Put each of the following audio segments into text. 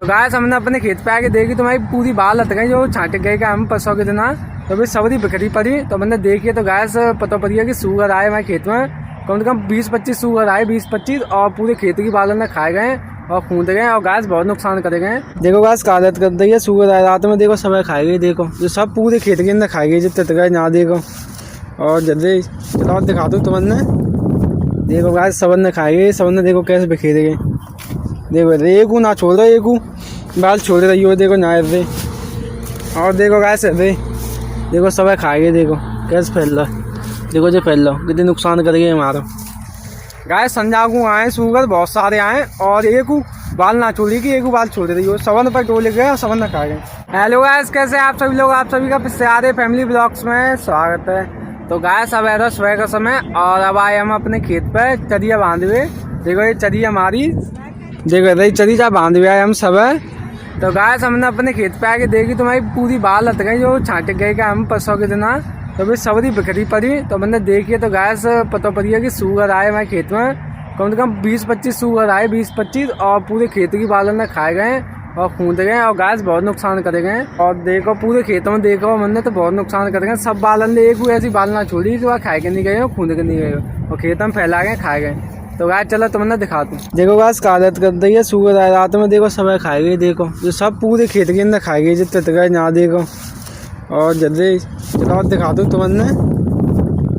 तो गाइस हमने अपने खेत पे आके देखी तो भाई पूरी बाल हट गई जो छाटे गए का हम परसों के दिन तो भाई सबरी बिखरी पड़ी। तो मैंने देखी तो गाइस पता पड़ी है कि सूगर आए हमारे खेत में कम से कम 20-25 सूगर आए 20-25 और पूरे खेत की बालों ने खाए गए और खूंद गए और गाइस बहुत नुकसान करे गए। देखो गाइस कादत कर दी है सूगर आए रात में देखो सब खाई गई। देखो जो सब पूरे खेत के अंदर खाई गई जो तित गए ना देखो और जल्दी चलो दिखा दूँ तुमने। देखो गाइस सबन ने खाई गई सबन ने देखो कैसे बिखेर गए। देखो एक ना छोड़ रहा एक बाल छोड़ रही हो देखो ना रे और देखो गाइस रे देखो सब खाए गए। देखो कैसे फैल रहा देखो जो फैल रहा कितने नुकसान करेंगे हमारा। गाइस संजागू आए सूगर बहुत सारे आए और एक बाल ना छोड़ी कि एक बाल छोड़ रही हो सबन पर टोले गए और सबन खा गए। हेलो गाइस कैसे आप सभी लोग आप सभी का पिस्यारे फैमिली ब्लॉग्स में स्वागत है। तो गाइस अब है सुबह का समय और अब आए हम अपने खेत पे चरिया बांध हुए। देखो ये चरिया हमारी देखो रही चरिया बांध हुआ है हम सब। तो गाइस हमने अपने खेत पे आके देखी तो भाई पूरी बाल हट गई जो छाटे गए का हम परसों के दिन तो भाई सबरी बिखरी पड़ी। तो मैंने देखी तो गाइस पता पड़ी है कि सूगर आए हमारे खेत में कम से कम 20-25 सूगर आए 20-25 और पूरे खेत की बालों ने खाए गए और खूंद गए और गाइस बहुत नुकसान करे गए। और देखो पूरे खेतों में देखो मैंने तो बहुत नुकसान करे गए। सब बालन ने एक ऐसी बाल ना छोड़ी जो खाए के नहीं गए हो खूंद के नहीं गए हो और खेत में फैला गए खाए गए। तो गाइस चलो तुमने दिखा दूँ। देखो गाइस कादत कर दी है सूगर आए रात में देखो सब खाई गई। देखो जो सब पूरे खेत के अंदर खाई गई जो तित गए ना देखो और जल्दी चलो दिखा दूँ तुमने।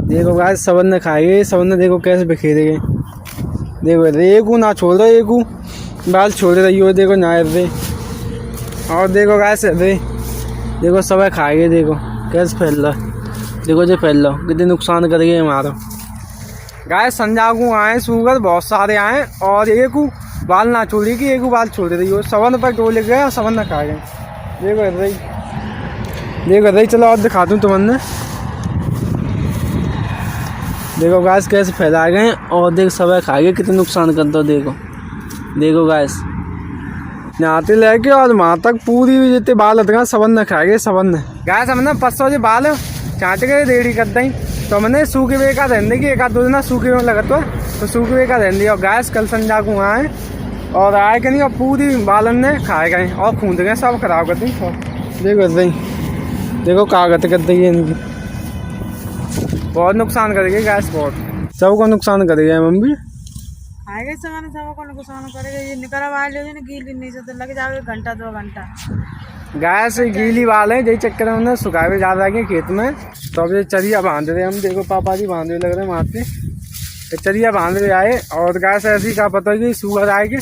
देखो गाइस सबन ने खाई गई सबन ने देखो कैसे बिखेर गए। देखो एक ना छोड़ रहा एक बाल छोड़ रही हो देखो ना रे और देखो गाइस रे देखो सब खाई गए। देखो कैसे फैल रहा देखो जो फैल रहा कितने नुकसान करेंगे हमारा। गाइस संजागू आए सूगर बहुत सारे आए और एक बाल ना छोड़ी कि एक बाल छोड़ रही हो सबन पर टोले गए और सबन ने खा गए। देखो रही चलो और दिखा दूँ तुमने। देखो गाइस कैसे फैला गए और देख सब खा गए कितने नुकसान करते हो। देखो गाइस नहाते लेके और वहाँ तक पूरी जितने बाल हट गए सबन ने खा गए सबन ने। गाइस हमने परसों जो बाल छाट के रेडी कर दी तो मैंने सूखे हुए का रहने की एक आध दो दिन सूखे हुए लगा तो सूखे हुए का रहने और गैस कल संजागू आए और आए कि नहीं और पूरी बालन ने खाए गए और खूंद गए सब खराब कर दी। देखो देखो कागज कर दी इनकी बहुत नुकसान करेगी गैस बहुत सबको नुकसान करेगा मम्मी खाएगा सबको नुकसान करेगा। ये निकल वाले गीली नहीं से लग जाओगे घंटा 2 घंटा गैस गीली बाल है यही चक्कर में उन्हें सुखावे ज्यादा गए खेत में। तो अब ये चरिया बांध रहे हम देखो पापा जी बांध रहे लग रहे वहाँ पे चरिया बांध रहे आए और गैस ऐसी का पता है कि सूगर आएगी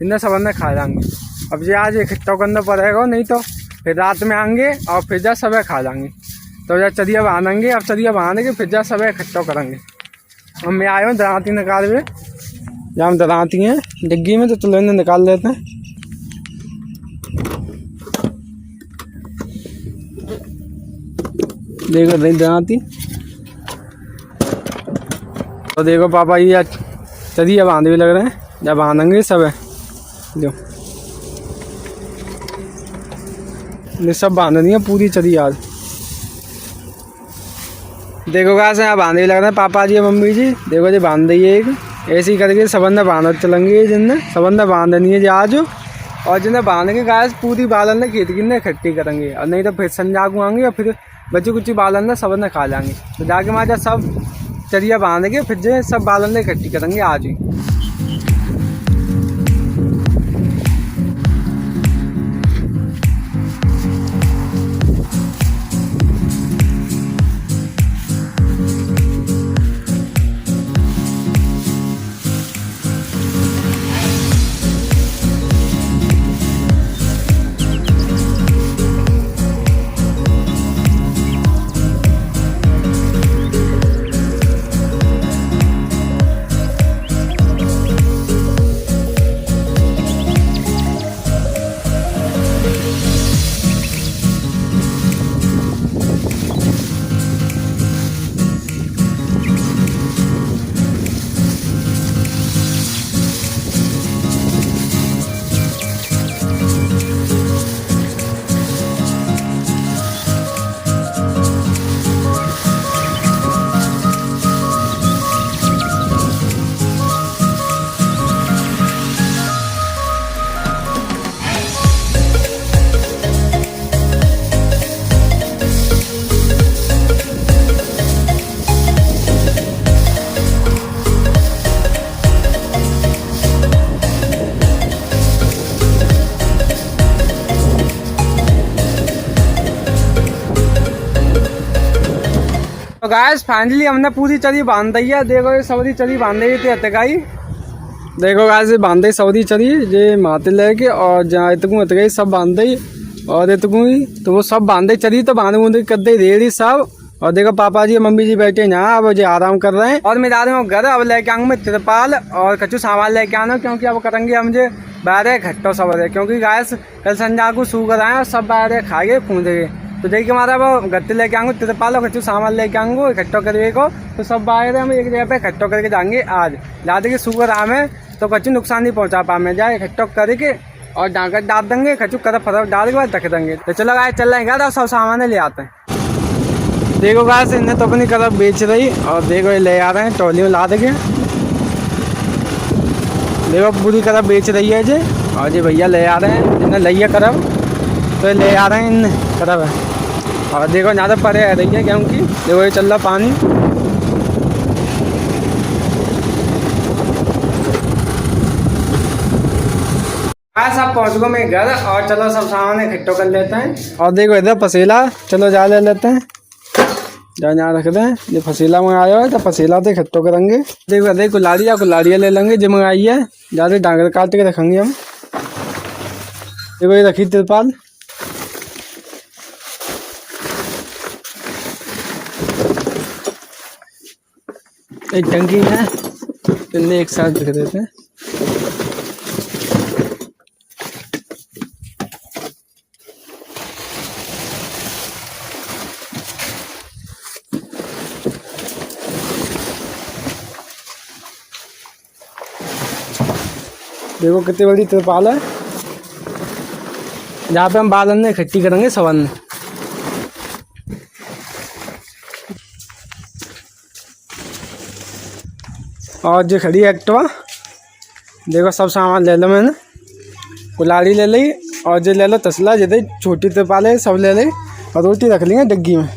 इन्हें सब अंदर खा जाएंगे। अब ये आज इकट्ठा करना पड़ेगा नहीं तो फिर रात में आएंगे और फिर जा सब खा जाएंगे। तो जब चरिया बांधेंगे अब चरिया बांधेंगे फिर जा सब इकट्ठा करेंगे। अब मैं आए हूँ दराती निकाल हुए जहाँ हम दराती हैं डिग्गी में तो चलो इन्हें निकाल लेते हैं। देखो नहीं दराती तो देखो पापा ये चरिया बांधे हुए लग रहे हैं जब बांधेंगे सब है जो ये सब बांध दी है पूरी चरिया। देखो गाइस यहाँ बांधे लग रहे हैं पापा जी मम्मी जी देखो जी बांध दी है एक ऐसी करके सबंदा बांध चलेंगे जिनने सबंदा बांधनी है आज और जिन्हें बांध के गाइस पूरी बालन ने खेत की इकट्ठी करेंगे और नहीं तो फिर संजागू आएंगे और फिर बच्चे कुछ बालन ने सबन ने खा जाएंगे। तो जाके वहाँ सब चरिया बांधेंगे फिर जो सब बालन ने इकट्ठी करेंगे आज ही। तो गाइस फाइनली हमने पूरी चरी बांध दी है। देखो ये सवरी चरी बांध दी थी अतकाई। देखो गाइस बांध दी सवरी चरी ये माते लेके और जहाँ इतकू अतकाई सब बांध दी और इतकू ही तो वो सब बांध दी चरी तो बांध बूंद कर दी रेडी सब। और देखो पापा जी मम्मी जी बैठे यहाँ अब जो आराम कर रहे हैं और मैं जा रहा हूँ घर। अब लेके आऊँगा मैं तिरपाल और कच्चू सामान लेके आना क्योंकि अब करेंगे हम जो बाहर घट्टो सब है क्योंकि गाइस कल संजा को शुगर आए और सब बाहर खाएंगे कूदेंगे। तो देखिए हमारा वो गत्ते लेके आऊँगा तिरपाल और कच्चू सामान लेके आऊँगा इकट्ठो करके को तो सब बाहर हम एक जगह पे इकट्ठो करके जाएंगे। आज ज़्यादा की शुगर आमे तो कच्चू नुकसान नहीं पहुँचा पाए जाए इकट्ठो करके और डाकर डाल देंगे कच्चू कदम फदम डाल के बाद रख देंगे। तो चलो गाइस चल रहे हैं सब सामान ले आते हैं। देखो गाइस इन्हें तो अपनी कदम बेच रही और देखो ये ले आ रहे हैं ट्रॉली में ला देंगे। देखो पूरी कदम बेच रही है जी और जी भैया ले आ रहे हैं इन्हें लइए करब तो ले आ रहे हैं इन करब है। और देखो ज़्यादा परे आ रही है क्योंकि देखो ये चल रहा पानी। सब पहुँच गो मैं घर और चलो सब सामान इकट्ठो कर लेते हैं। और देखो इधर पसीला चलो जा ले लेते हैं जहाँ रख दें जो फसीला मंगाया है तो फसीला तो इकट्ठो करेंगे। देखो अरे कुलाड़िया ले लेंगे जो मंगाई है ज़्यादा डांगर काट के रखेंगे हम। देखो ये रखी तिरपाल एक टंकी है इन्हें एक साथ रख देते हैं। देखो कितनी बड़ी तिरपाल है जहाँ पे हम बालन में इकट्ठी करेंगे सवन। और जो खड़ी एक्टिवा देखो सब सामान ले लो मैंने कुल्हाड़ी ले ली और जो ले लो तसला जितनी छोटी तिरपाल है सब ले ली और रोटी रख लेंगे डिग्गी में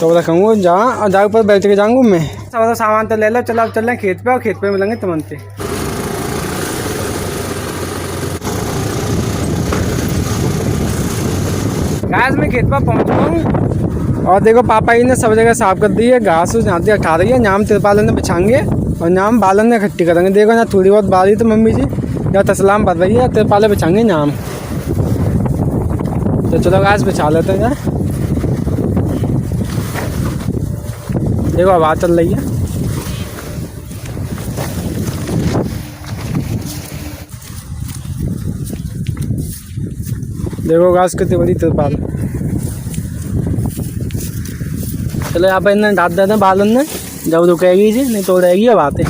तो रखूँगा जहाँ और जहाँ पर बैठ के जाऊँगा मैं। सब सामान तो ले लो चलो अब चल रहे हैं खेत पे और खेत पे मिलेंगे तुमसे। गाइस मैं खेत पर पहुँच गया हूँ और देखो पापा जी ने सब जगह साफ कर दी है घास यहाँ से उठा रही है नाम तिरपाल ने बिछाएंगे और नाम बालन में इकट्ठी करेंगे। देखो ना थोड़ी बहुत बारी तो मम्मी जी यहाँ तसलाम भर रही है तिरपाल बिछाएंगे नाम। तो चलो गाइस बिछा लेते हैं यार। देखो आवाज़ चल रही है देखो घास कितनी बड़ी तिरपाल। चलो यहाँ पर इन्हें डाल देते हैं बालन में जब रुकेगी जी नहीं तो रहेगी अब आते।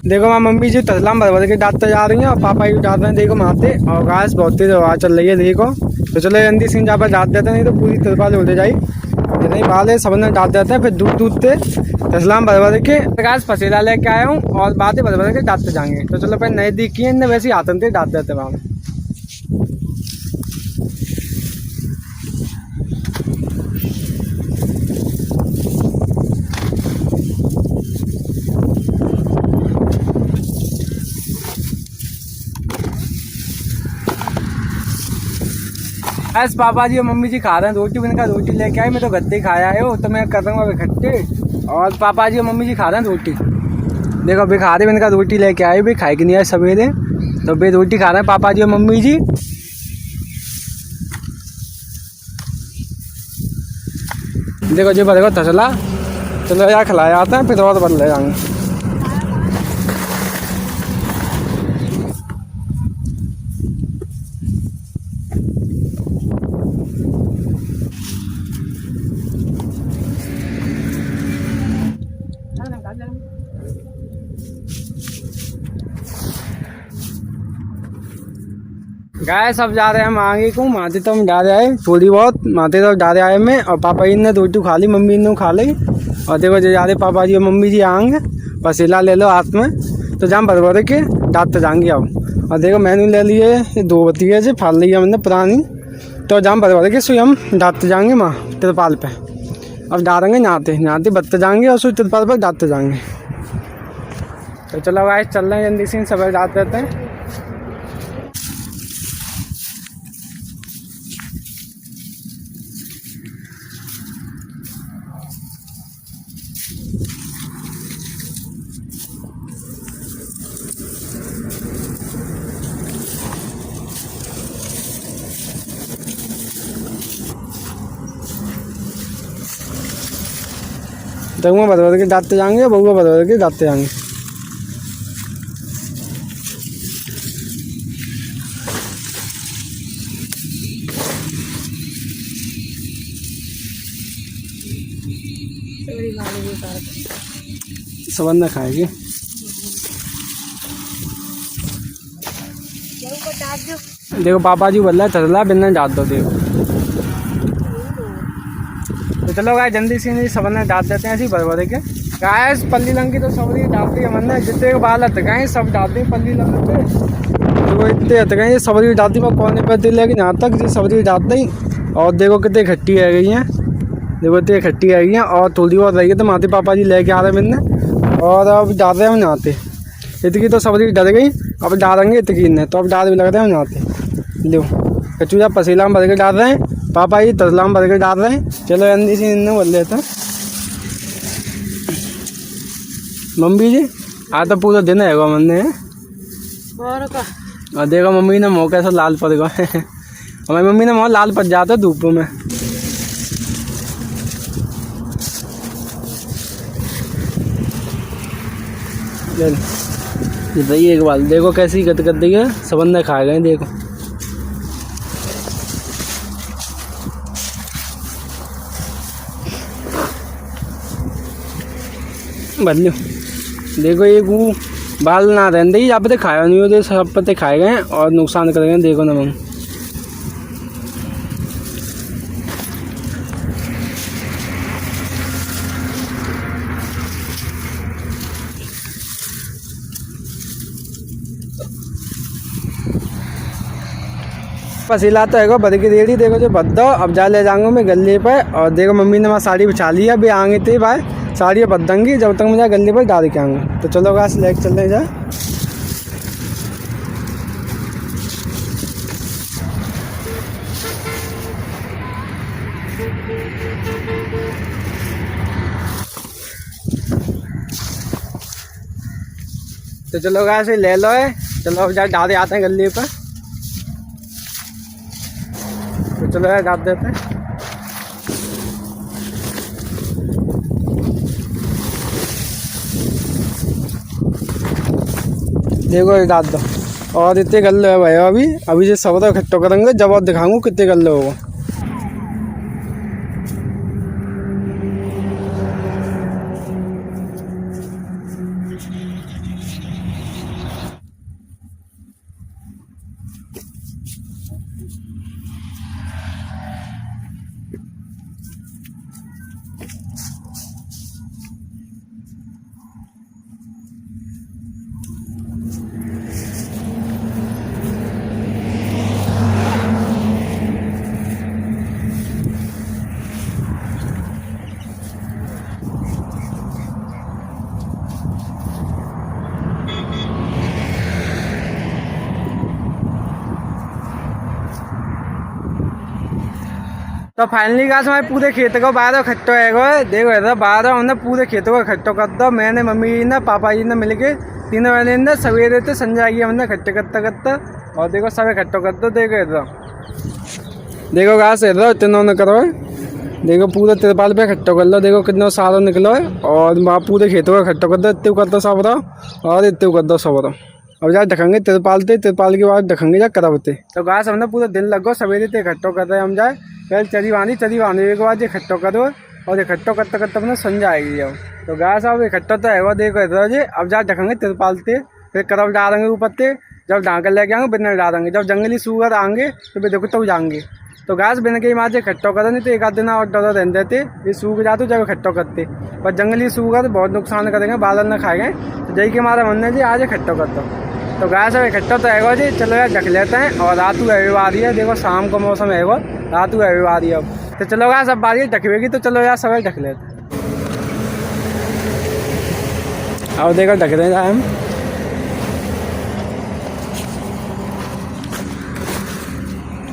देखो माँ मम्मी जी तसलाम भर के डालते जा रही हैं और पापा जी डाल रहे हैं देखो माते और घास बहुत तेज आवाज़ चल रही है देखो। तो चलो जल्दी सिंह जहाँ पर डाल देते हैं नहीं तो पूरी तिरपाल उड़ जाएगी। जितने बाल है सब ने डाल देते हैं फिर दूध से तसलाम भर के घास फसीला लेके आया हूँ और बातें भर के डालते जाएंगे। तो चलो फिर नए दिखी है वैसे ही आतन थे डाल देते वहाँ। बस पापा जी और मम्मी जी खा रहे हैं रोटी। मैंने कहा रोटी लेके आए मैं तो गद्दे खाया है तो मैं कर दूँगा इकट्ठे। और पापा जी और मम्मी जी खा रहे हैं रोटी। देखो अभी खा रहे मैंने कहा रोटी लेके आए भाई खाए कि नहीं आए सवेरे तो भाई रोटी खा रहे हैं पापा जी और मम्मी जी। देखो जी देखो तसला चलो यार खिलाया आता है फिर और बदल ले जाएंगे। गाय सब जा रहे हैं हम आगे को माते तो हम डाले आए थोड़ी बहुत माते तो डाले आए में और पापा जी ने रोटी खा ली मम्मी ने खा ली। और देखो जो जा रहे पापा जी और मम्मी जी आएंगे पसीला ले लो हाथ में तो जाम भर भर के डालते जाएंगे अब। और देखो मैंने ले लिए ये 2 बतिया से फाल ली हमने पुरानी तो जाम भर भर के सुई हम डालते जाएंगे माँ तिरपाल पे। अब डालेंगे नहाते नहाते बत्ते जाएंगे और सुई तिरपाल पर डालते जाएंगे। तो चलो गाइस चल रहे हैं जल्दी से, सब रात रहते हैं। दगुआ बदल के डालते जाएंगे, बउआ बदल के डालते जाएंगे। सबन ना खाएगी। देखो पापा जी बोल रहा है थरला बिना डाल दो। देखो तो चलो गाय जल्दी से सबन ने डाल देते हैं ऐसी भर के। गाय पल्ली लंग की तो सबरी डालती है, मन जितने बाल हट गए सब डालती है पल्ली लंग पे। तो इतने हट गए सबरी डालती मैं कोने पर दिल लेकिन यहाँ तक जी सबरी डालते ही। और देखो कितनी खट्टी रह गई हैं, देखो इतनी खट्टी रह गई हैं। और थोड़ी बहुत रही है तो माते पापा जी लेके आ रहे हैं मैंने, और अब डाल रहे हैं हम नहाते। इतनी तो सबरी डर गई, अब डालेंगे इतनी ने तो अब डाल भी लग रहे हैं हम नहाते। लो कचूजा पसीला में भर के डाल रहे हैं, पापा जी तसला में भर के डाल रहे हैं। चलो जल्दी से इन्हें बोल लेते हैं। मम्मी जी आज तो पूरा दिन है मैंने। और देखो मम्मी ने मुँह कैसा लाल पड़ गया है। हमारी मम्मी ने मुँह लाल पड़ जाता है धूप में। भाई एक बार देखो कैसी गत कर दी है, सबंदे खा गए। देखो बदलो, देखो एक वो बाल ना रहते ही आप पते खाया नहीं होते, सब पते खाए गए और नुकसान कर गए। देखो ना मम पसीला तो है बद की रेडी। देखो जो बद दो अब जा ले जाऊंगा मैं गले पर। और देखो मम्मी ने वहाँ साड़ी बिछा ली है, अभी आएंगे थे भाई साड़ी बदूंगी जब तक मुझे गले पर डाल के आऊँगा। तो चलो गाइस लेके चल रहे जा। तो चलो गाइस ले लो है, चलो अब जा डाल आते हैं गले पर। तो चलो यार डाल देते हैं। देखो ये डाल दो और इतने गल्ले है भाई। अभी जो सब तो इकट्ठा करेंगे जब और दिखाऊंगा कितने गल्ले होगा। तो फाइनली गाइस हमारे पूरे खेत को बाहर इकट्ठो है। देखो ऐसा बाहर हमने पूरे खेतों को इकट्ठो कर दो। मैंने मम्मी जी ने पापा जी ने मिलके तीनों बहने ने सवेरे तो संजा की हमने इकट्ठे करता। और देखो सब इकट्ठो कर दो। देखो ऐसा देखो गाइस ऐसा इतना करो। देखो पूरे तिरपाल पे इकट्ठो कर लो। देखो कितना सारा निकलो है और वहाँ पूरे खेतों को इकट्ठो कर दो। इतने कर दो सब रहो और इतने कर दो सब रहो। अब जा ढकेंगे तिरपाल के बाद ढकेंगे जा करवते। तो गाइस हमने पूरा दिन लगो सवेरे से इकट्ठो कर रहे हम जाए। पहले चरी बांधने के बाद इकट्ठो करो और इकट्ठो करते अपने संजा आएगी। अब तो गाइस अब इकट्ठो तो है। देखो इधर जी अब जा ढकेंगे तिरपाल से, फिर करव डालेंगे ऊपर से। जब ढांकर लेके आएंगे बिना डालेंगे। जब जंगली सूअर आएंगे तो फिर देखो तो जाएंगे। तो गाइस बिना के माँ से इकट्ठो करो, नहीं तो एक आध दिन और डर रह देते ये सूख जाते जब इकट्ठो करते। पर जंगली सूअर बहुत नुकसान करेंगे, बादल न खाएंगे। तो जय के मारा मन जी आज इकट्ठो कर दो। तो गाइस अब इकट्ठा तो है जी, चलो यार ढक लेते हैं। और रात को रविवारी है, देखो शाम का मौसम है, रात को रविवारी है। अब तो चलो गाइस अब बारी ढकवेगी तो चलो यार सब ढक लेते हैं। अब देखो ढक रहे हैं हम।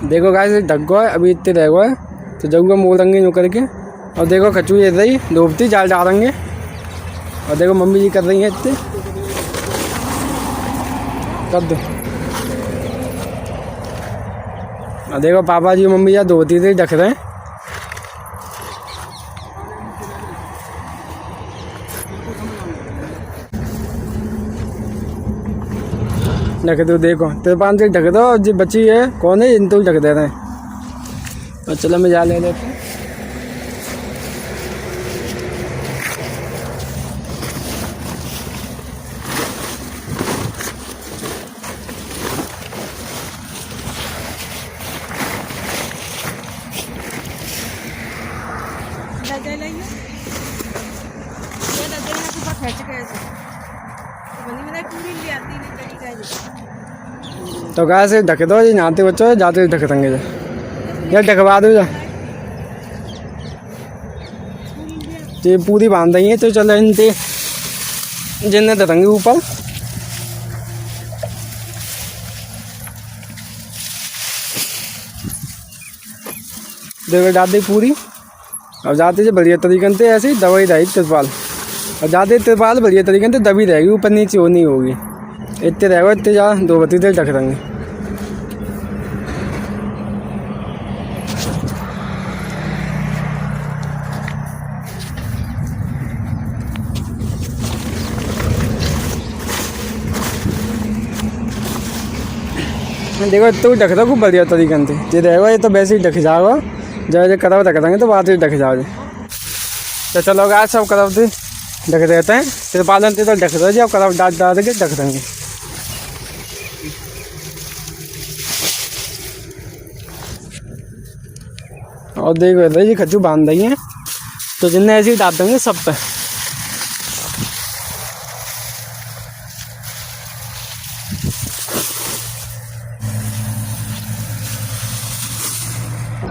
देखो गाइस ढक गए, अभी इतने रह गए तो जाऊँगा मोड़ देंगे यूँ करके। और देखो कचू ये रही डूबती जाल डालेंगे। और देखो मम्मी जी कर रही हैं इतने कर दो। और देखो पापा जी मम्मी जी धोती थे ढक रहे हैं। ढक दो, देखो तिरपाल से ढक दो। और जो बची है कौन है इन तो ढक दे रहे हैं। और चलो मैं जा ले लेते हैं। डजे ले लो, ये डजे में ऊपर खींच के ऐसे बनी में पूरी ले आती नहीं तरीका है। तो गाय से ढक दो, ये नहाते बच्चों जाते ढक देंगे। या ढकवा दो जा, ये पूरी बांध देंगे। तो चलो इनते जिन्हें धरेंगे ऊपर। देखो डाल पूरी। और जाते जो बढ़िया तरीके से ऐसे ही दवाई रहेगी तिरपाल। और जाते तिरपाल बढ़िया तरीके से दबी रहेगी, ऊपर नीचे होनी होगी। इतने रहेगा इतने जा 2 बत्ती देर ढक देंगे। देखो इतना ढक दो खूब बढ़िया तरीके से। ये रहेगा ये तो वैसे ही ढक जाओगा। जब कदम ढक देंगे तो बाद में ढक जाओगे। तो चलो गाय सब कदम से ढक देते हैं। तिरपालन से तो ढक दो जी, अब कदम डाल के ढक देंगे। और देखो ये खच्चू बांध रही है तो जिन्हें ऐसे ही डाल देंगे सब पे।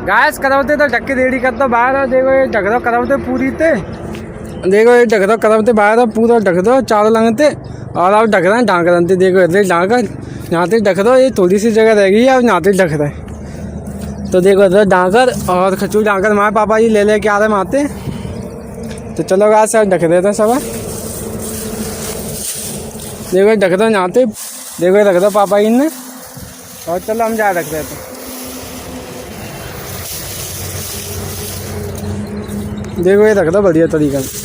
गैस करवते तो ढक के रेडी कर दो बाहर। देखो ये ढक दो करवते पूरी ते। देखो ये ढक दो करवते बाहर पूरा ढक दो चारों लगते। और अब ढक रहे हैं ढाँक रहे। देखो इधर ढाँक नहाते ढक दो, ये थोड़ी सी जगह रह गई है, अब नहाते ढक रहे। तो देखो इधर ढाँकर और खचू ढाँकर हमारे पापा जी ले के आ रहे माते। तो चलो गैस सब ढक देते हैं सब। देखो ढक दो नहाते। देखो ढक दो पापा जी ने। और चलो हम जा रख देते हैं। देखो ये रख दो बढ़िया तरीके से।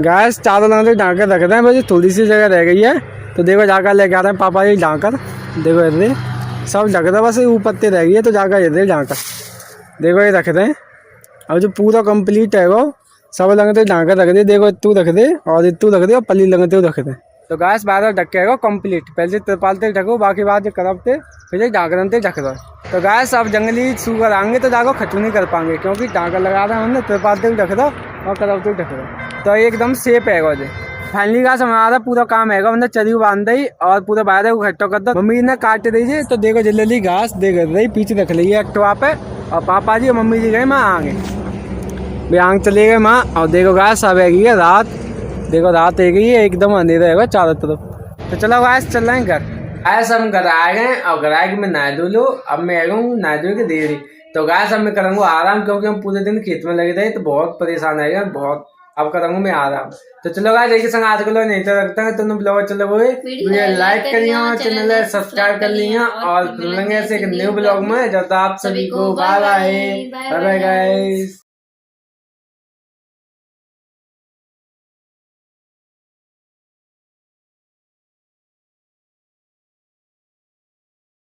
गैस चारों लंगते ढाँकर रख दें, बस थोड़ी सी जगह रह गई है। तो देखो जाकर लेके आ रहे हैं पापा जी ढाँकर। देखो इधर सब ढक दो, बस ऊपर ते रह गई है तो जाकर इधर ढाँकर। देखो ये रख दें। अब जो पूरा कंप्लीट है वो सब लंगते ढाँकर रख दे। देखो इतू रख दे और इतू रख दे और पल्ली लंगते रख दे। तो गैस बारह ढक के कंप्लीट। पहले तिरपाल ते ढको, बाकी बात जो करवते फिर ढाँकरन ते ढक दो। तो गैस अब जंगली सूगर आएंगे तो जाकर खचू नहीं कर पाएंगे, क्योंकि ढाँकर लगा रहे हैं हमने। तिरपाल ते ढक दो और करवते ढक दो तो एकदम सेफ है। फाइनली गाइस हमारा पूरा काम है, मतलब चरी बांध दी और पूरा बाहर को इकट्ठा कर दो। मम्मी ने काट दीजिए। तो देखो जल्दी घास देख रही पीछे रख ली है एक्टिवा पे। और पापा जी और मम्मी जी गए माँ आगे भी आग चले गए माँ। और देखो गाइस अब है रात। देखो रात है गई है, एकदम अंधेरा है चारों तरफ। तो चलो गाइस चल रहे हैं घर। गाइस हम घर आ गए और घर आके मैं नहा धो लूँ। अब मैं आएगा हूँ नहा धो के देरी। तो गाइस अब मैं करूँगा आराम, क्योंकि हम पूरे दिन खेत में लगे थे तो बहुत परेशान आएगा बहुत। अब करूँगा मैं आराम। तो चलो गाइस एक संग आज को लोग नहीं तो रखता है। तुम ब्लॉग चलो वो वीडियो लाइक करिए, चैनल सब्सक्राइब कर लिया और मिलेंगे ऐसे एक न्यू ब्लॉग में। जब तक आप सभी को बाय बाय गाइस।